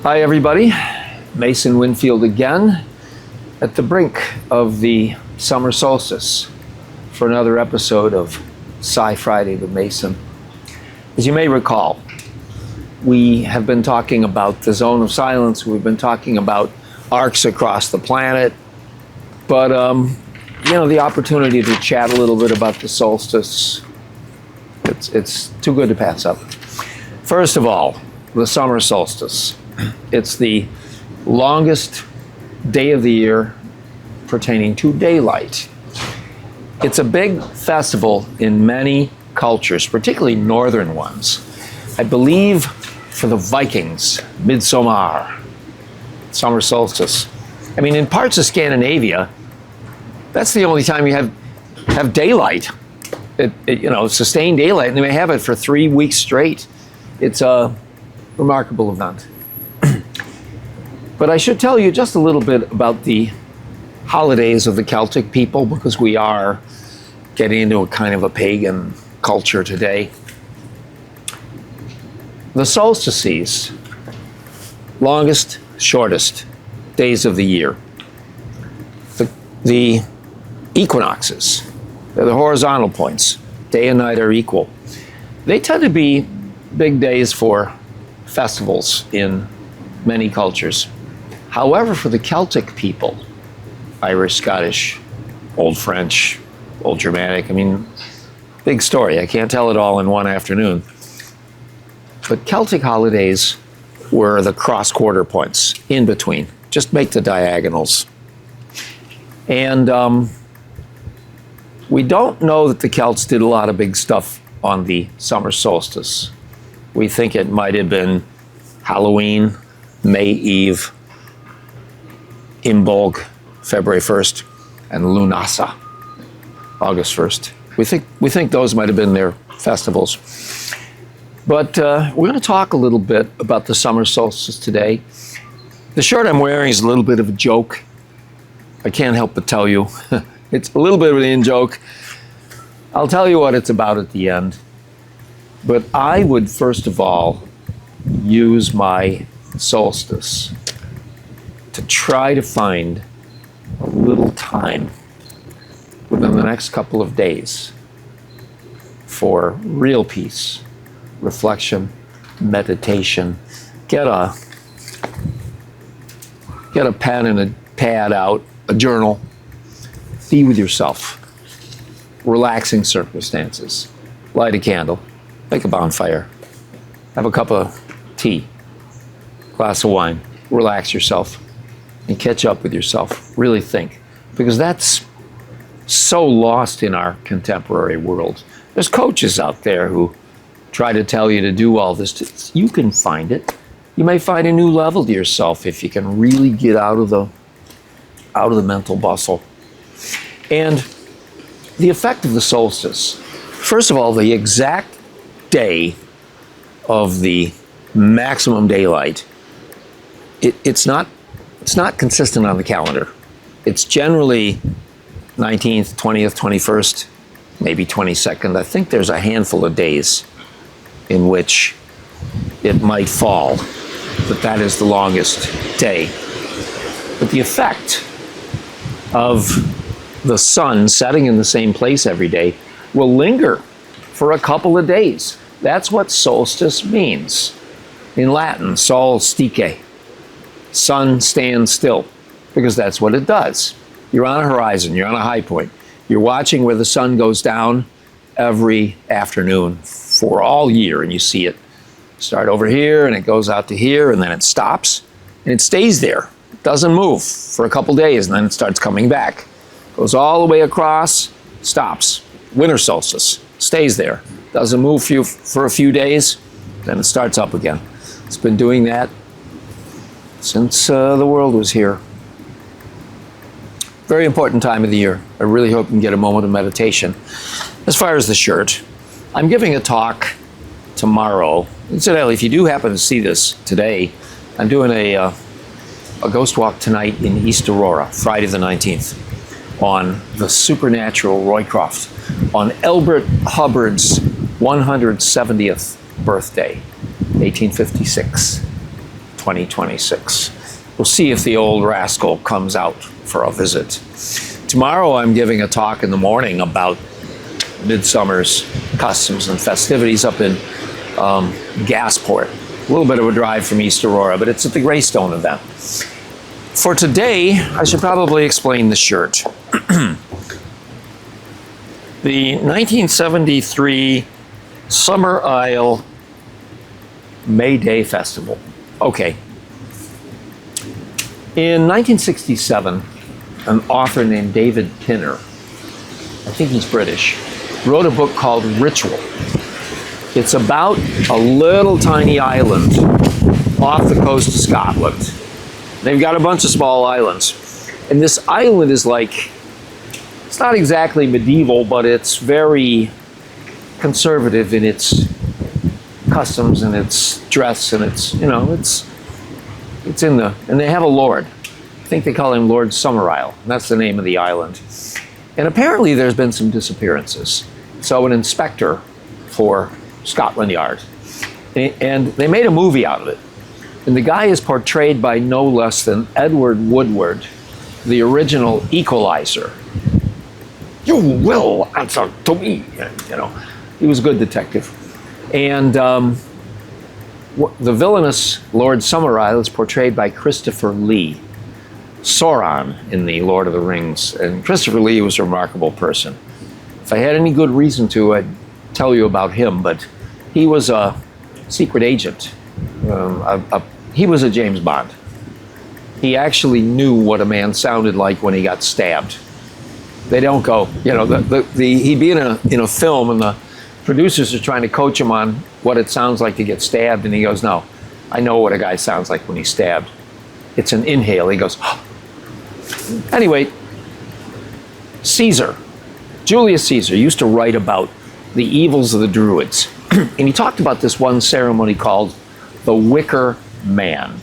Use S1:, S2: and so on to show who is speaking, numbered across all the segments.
S1: Hi everybody, Mason Winfield again at the brink of the Summer Solstice for another episode of Psi Friday with Mason. As you may recall, we have been talking about the zone of silence, we've been talking about arcs across the planet, but the opportunity to chat a little bit about the solstice, it's too good to pass up. First of all, the Summer Solstice. It's the longest day of the year pertaining to daylight. It's a big festival in many cultures, particularly northern ones. I believe for the Vikings, Midsummer, Summer Solstice. I mean, in parts of Scandinavia, that's the only time you have daylight. Sustained daylight, and they may have it for 3 weeks straight. It's a remarkable event. But I should tell you just a little bit about the holidays of the Celtic people, because we are getting into a kind of a pagan culture today. The solstices, longest, shortest days of the year. The equinoxes, they're the horizontal points. Day and night are equal. They tend to be big days for festivals in many cultures. However, for the Celtic people, Irish, Scottish, Old French, Old Germanic, big story. I can't tell it all in one afternoon. But Celtic holidays were the cross-quarter points in between. Just make the diagonals. And we don't know that the Celts did a lot of big stuff on the summer solstice. We think it might have been Halloween, May Eve, Imbolg, February 1st, and Lunasa, August 1st. We think those might have been their festivals. But we're going to talk a little bit about the summer solstice today. The shirt I'm wearing is a little bit of a joke. I can't help but tell you. It's a little bit of an in-joke. I'll tell you what it's about at the end. But I would first of all use my solstice to try to find a little time within the next couple of days for real peace, reflection, meditation. Get a pen and a pad out, a journal. Be with yourself. Relaxing circumstances. Light a candle. Make a bonfire. Have a cup of tea. Glass of wine. Relax yourself. And catch up with yourself. Really think. Because that's so lost in our contemporary world. There's coaches out there who try to tell you to do all this. You can find it. You may find a new level to yourself if you can really get out of the mental bustle. And the effect of the solstice. First of all, the exact day of the maximum daylight, it's not consistent on the calendar. It's generally 19th, 20th, 21st, maybe 22nd. I think there's a handful of days in which it might fall, but that is the longest day. But the effect of the sun setting in the same place every day will linger for a couple of days. That's what solstice means. In Latin, solstice. Sun stands still, because that's what it does. You're on a horizon, you're on a high point. You're watching where the sun goes down every afternoon for all year, and you see it start over here, and it goes out to here, and then it stops, and it stays there. It doesn't move for a couple days, and then it starts coming back. Goes all the way across, stops. Winter solstice, stays there. Doesn't move for a few days, then it starts up again. It's been doing that since the world was here. Very important time of the year. I really hope you can get a moment of meditation. As far as the shirt, I'm giving a talk tomorrow. Incidentally, if you do happen to see this today, I'm doing a ghost walk tonight in East Aurora, Friday the 19th, on the supernatural Roycroft, on Elbert Hubbard's 170th birthday, 1856. 2026. We'll see if the old rascal comes out for a visit. Tomorrow I'm giving a talk in the morning about midsummer's customs and festivities up in Gasport. A little bit of a drive from East Aurora, but it's at the Greystone event. For today, I should probably explain the shirt. The 1973 Summer Isle May Day Festival. Okay. In 1967, an author named David Pinner, I think he's British, wrote a book called Ritual. It's about a little tiny island off the coast of Scotland. They've got a bunch of small islands. And this island is like, it's not exactly medieval, but it's very conservative in its customs and its dress and its, you know, it's in the, and they have a lord. I think they call him Lord Summer Isle. And that's the name of the island. And apparently there's been some disappearances. So an inspector for Scotland Yard, and they made a movie out of it. And the guy is portrayed by no less than Edward Woodward, the original Equalizer. You will answer to me. You know, he was a good detective. And the villainous Lord Summer Isle is portrayed by Christopher Lee, Sauron in the Lord of the Rings. And Christopher Lee was a remarkable person. If I had any good reason to, I'd tell you about him, but he was a secret agent. He was a James Bond. He actually knew what a man sounded like when he got stabbed. They don't go, you know, he'd be in a film and the producers are trying to coach him on what it sounds like to get stabbed, and he goes, no, I know what a guy sounds like when he's stabbed. It's an inhale. He goes, oh. Anyway, Julius Caesar used to write about the evils of the Druids. And he talked about this one ceremony called the Wicker Man,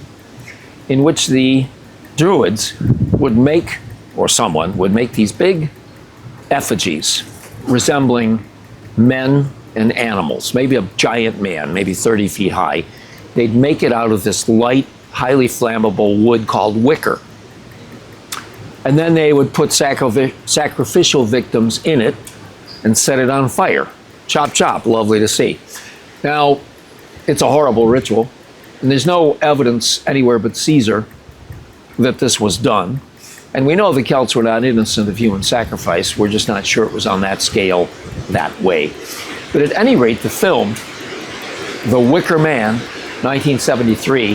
S1: in which the Druids would make, or someone would make, these big effigies resembling men and animals, maybe a giant man, maybe 30 feet high. They'd make it out of this light, highly flammable wood called wicker. And then they would put sacrificial victims in it and set it on fire. Chop, chop, lovely to see. Now, it's a horrible ritual, and there's no evidence anywhere but Caesar that this was done. And we know the Celts were not innocent of human sacrifice. We're just not sure it was on that scale that way. But at any rate, the film, The Wicker Man, 1973,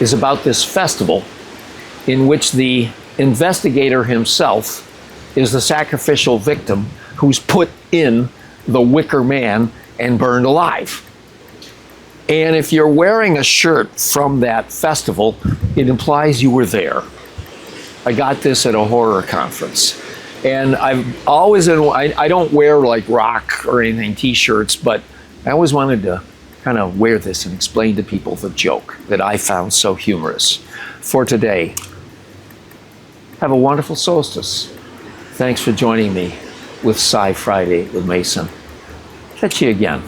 S1: is about this festival in which the investigator himself is the sacrificial victim who's put in the Wicker Man and burned alive. And if you're wearing a shirt from that festival, it implies you were there. I got this at a horror conference. And I've always, I don't wear like rock or anything, t-shirts, but I always wanted to kind of wear this and explain to people the joke that I found so humorous. For today, have a wonderful solstice. Thanks for joining me with Psi Friday with Mason. Catch you again.